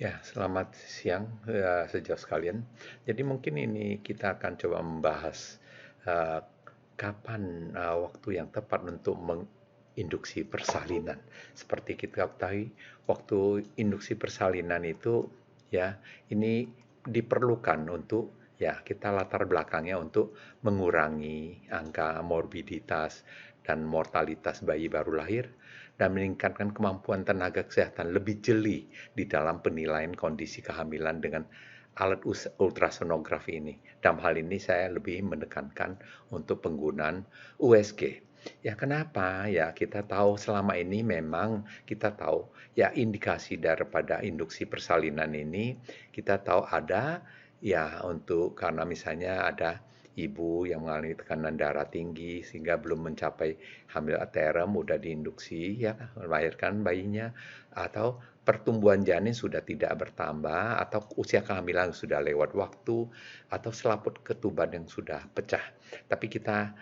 Ya, selamat siang sejauh sekalian. Jadi mungkin ini kita akan coba membahas eh, kapan waktu yang tepat untuk menginduksi persalinan. Seperti kita ketahui, waktu induksi persalinan itu ya ini diperlukan untuk ya kita latar belakangnya untuk mengurangi angka morbiditas dan mortalitas bayi baru lahir dan meningkatkan kemampuan tenaga kesehatan lebih jeli di dalam penilaian kondisi kehamilan dengan alat ultrasonografi ini. Dalam hal ini saya lebih menekankan untuk penggunaan USG. Ya kenapa? Ya kita tahu selama ini memang kita tahu ya indikasi daripada induksi persalinan ini kita tahu ada ya untuk karena misalnya ada ibu yang mengalami tekanan darah tinggi sehingga belum mencapai hamil term mudah diinduksi ya melahirkan bayinya atau pertumbuhan janin sudah tidak bertambah atau usia kehamilan sudah lewat waktu atau selaput ketuban yang sudah pecah. Tapi kita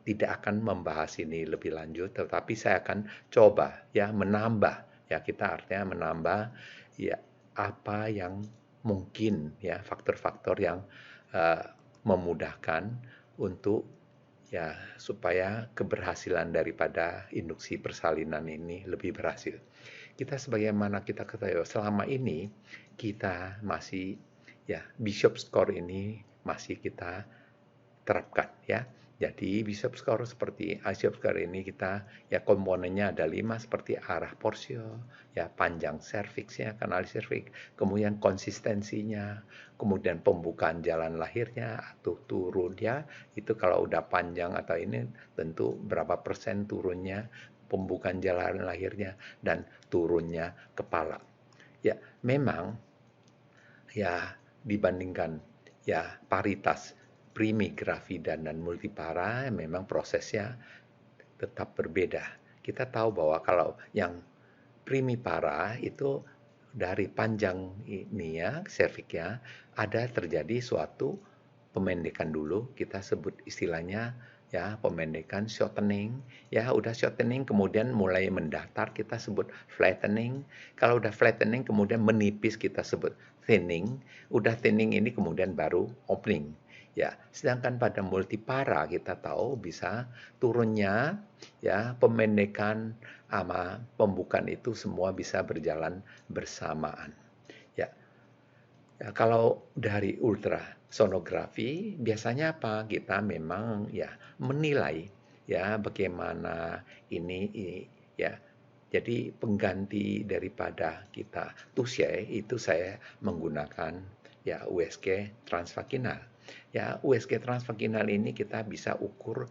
tidak akan membahas ini lebih lanjut, tetapi saya akan coba ya menambah ya kita artinya menambah ya apa yang mungkin ya faktor-faktor yang uh, memudahkan untuk ya supaya keberhasilan daripada induksi persalinan ini lebih berhasil. Kita sebagaimana kita ketahui selama ini kita masih ya Bishop score ini masih kita terapkan ya. Jadi Bishop score seperti Bishop score ini kita ya komponennya ada 5 seperti arah porsio, ya panjang serviksnya, kanal serviks, kemudian konsistensinya, kemudian pembukaan jalan lahirnya atau turunnya itu kalau udah panjang atau ini tentu berapa persen turunnya, pembukaan jalan lahirnya dan turunnya kepala. Ya, memang ya dibandingkan ya paritas primigrafi dan multipara memang prosesnya tetap berbeda. Kita tahu bahwa kalau yang primipara itu dari panjang ini ya serviknya ada terjadi suatu pemendekan dulu kita sebut istilahnya ya pemendekan shortening ya udah shortening kemudian mulai mendatar kita sebut flattening kalau udah flattening kemudian menipis kita sebut thinning udah thinning ini kemudian baru opening ya sedangkan pada multipara kita tahu bisa turunnya ya pemendekan sama pembukaan itu semua bisa berjalan bersamaan ya. Ya, kalau dari ultrasonografi biasanya apa? Kita memang ya menilai ya bagaimana ini ya. Jadi pengganti daripada kita TUSE itu saya menggunakan ya USG transvaginal. Ya USG transvaginal ini kita bisa ukur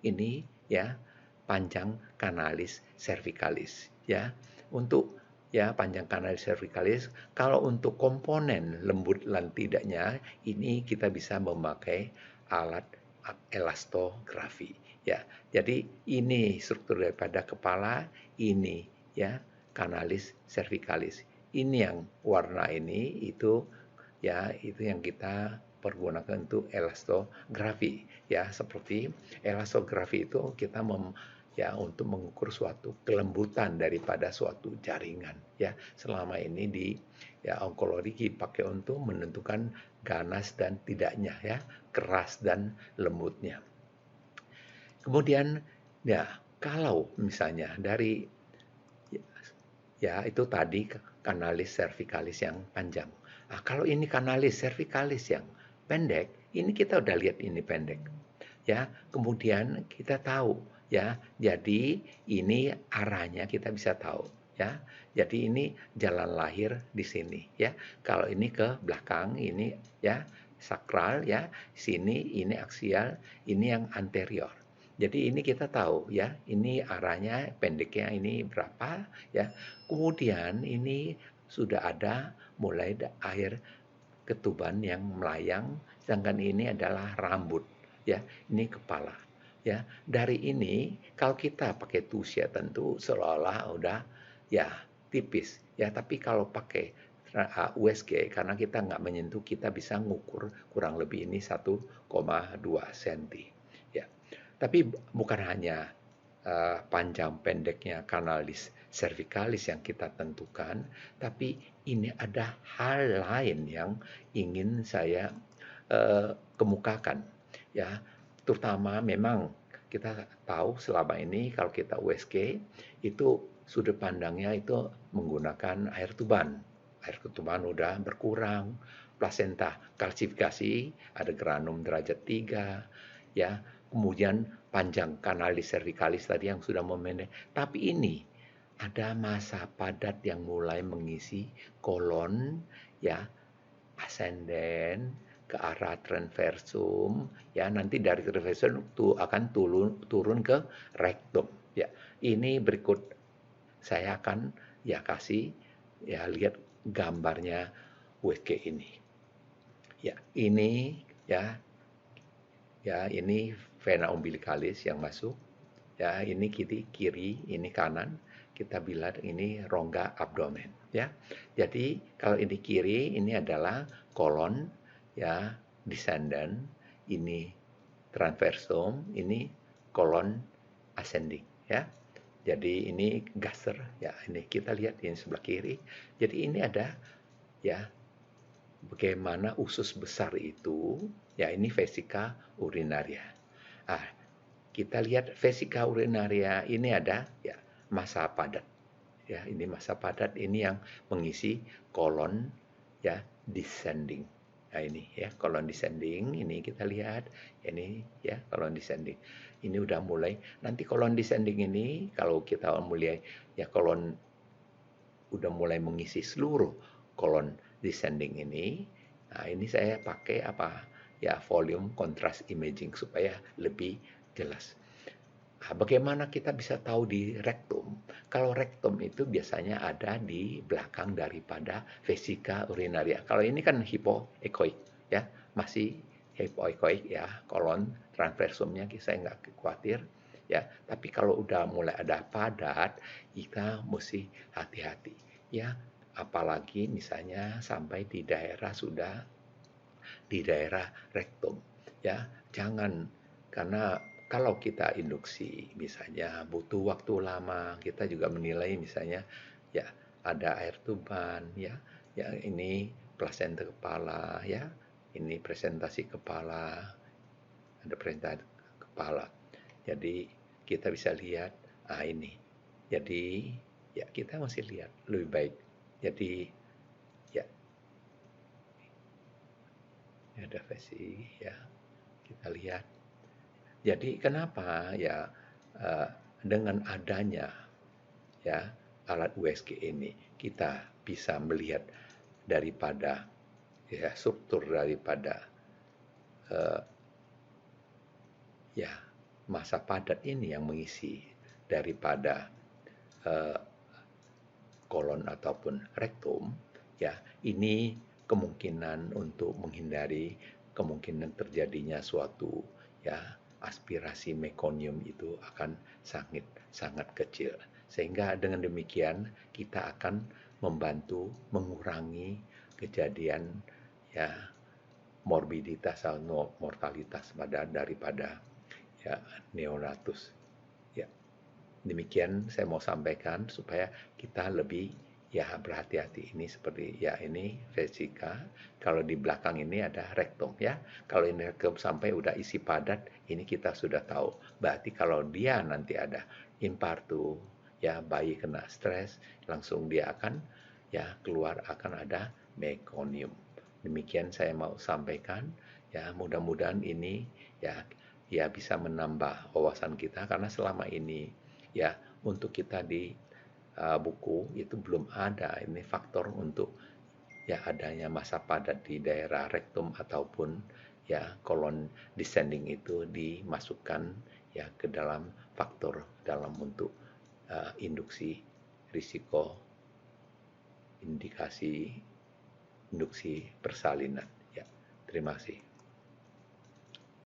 ini ya panjang kanalis cervicalis ya. Untuk ya panjang kanalis cervicalis kalau untuk komponen lembut dan tidaknya ini kita bisa memakai alat elastografi ya. Jadi ini struktur daripada kepala ini ya kanalis cervicalis. Ini yang warna ini itu ya itu yang kita pergunakan untuk elastografi ya seperti elastografi itu kita ya untuk mengukur suatu kelembutan daripada suatu jaringan ya selama ini di ya onkologi dipakai untuk menentukan ganas dan tidaknya ya keras dan lembutnya kemudian ya kalau misalnya dari ya itu tadi kanalis cervicalis yang panjang. Nah, kalau ini kanalis cervicalis yang pendek, ini kita udah lihat ini pendek. Ya, kemudian kita tahu ya. Jadi ini arahnya kita bisa tahu ya. Jadi ini jalan lahir di sini ya. Kalau ini ke belakang ini ya sakral ya, sini ini aksial, ini yang anterior. Jadi ini kita tahu ya, ini arahnya pendeknya ini berapa ya. Kemudian ini sudah ada mulai air ketuban yang melayang, sedangkan ini adalah rambut ya, ini kepala. Ya, dari ini kalau kita pakai tusia tentu seolah-olah udah ya tipis ya, tapi kalau pakai USG karena kita nggak menyentuh kita bisa ngukur kurang lebih ini 1,2 cm ya. Tapi bukan hanya panjang pendeknya kanalis cervicalis yang kita tentukan, tapi ini ada hal lain yang ingin saya kemukakan, ya. Terutama memang kita tahu selama ini kalau kita USG itu sudut pandangnya itu menggunakan air tuban. Air tuban udah berkurang, plasenta kalsifikasi, ada granum derajat 3, ya. Kemudian panjang kanalis cervicalis tadi yang sudah memendek. Tapi ini ada masa padat yang mulai mengisi kolon, ya, ascenden ke arah transversum, ya, nanti dari transversum itu akan turun ke rektum, ya. Ini berikut saya akan ya kasih ya lihat gambarnya USG ini. Ya, ini ya ini vena umbilicalis yang masuk. Ya, ini kiri, ini kanan. Kita bilang ini rongga abdomen, ya. Jadi kalau ini kiri, ini adalah kolon, ya, descendant, ini transversum, ini kolon ascending, ya. Jadi ini gaster, ya. Ini kita lihat ini sebelah kiri. Jadi ini ada, ya, bagaimana usus besar itu, ya, ini vesika urinaria. Ah, kita lihat vesika urinaria ini ada, ya, massa padat. Ya, ini massa padat ini yang mengisi kolon, ya, descending. Nah, ini ya kolon descending, ini kita lihat, ini ya kolon descending. Ini udah mulai. Nanti kolon descending ini kalau kita mulai ya kolon udah mulai mengisi seluruh kolon descending ini. Nah, ini saya pakai apa? Ya, volume contrast imaging supaya lebih jelas. Nah, bagaimana kita bisa tahu di rektum? Kalau rektum itu biasanya ada di belakang daripada vesika urinaria. Kalau ini kan hipoekoik, ya, masih hipoekoik, ya, kolon transversumnya saya nggak khawatir, ya. Tapi kalau udah mulai ada padat, kita mesti hati-hati, ya. Apalagi misalnya sampai di daerah rektum, ya. Jangan, karena kalau kita induksi misalnya butuh waktu lama, kita juga menilai misalnya ya ada air tuban, ya, ya ini plasenta kepala, ya, ini presentasi kepala, ada presentasi kepala. Jadi kita bisa lihat, ini. Jadi ya kita masih lihat lebih baik. Jadi ya ada versi, ya, kita lihat. Jadi kenapa ya dengan adanya ya alat USG ini kita bisa melihat daripada ya struktur daripada eh, ya massa padat ini yang mengisi daripada eh, kolon ataupun rektum, ya, ini kemungkinan untuk menghindari kemungkinan terjadinya suatu ya aspirasi mekonium itu akan sangat sangat kecil. Sehingga dengan demikian kita akan membantu mengurangi kejadian ya morbiditas atau mortalitas pada daripada ya neonatus. Ya, demikian saya mau sampaikan supaya kita lebih ya berhati-hati. Ini seperti ya ini vesika, kalau di belakang ini ada rektum, ya. Kalau ini rektum sampai udah isi padat, ini kita sudah tahu. Berarti kalau dia nanti ada infartu, ya bayi kena stres, langsung dia akan ya keluar akan ada mekonium. Demikian saya mau sampaikan, ya mudah-mudahan ini ya bisa menambah wawasan kita, karena selama ini ya untuk kita di buku itu belum ada ini faktor untuk ya adanya massa padat di daerah rektum ataupun ya kolon descending itu dimasukkan ya ke dalam faktor dalam untuk induksi risiko indikasi induksi persalinan. Ya, terima kasih.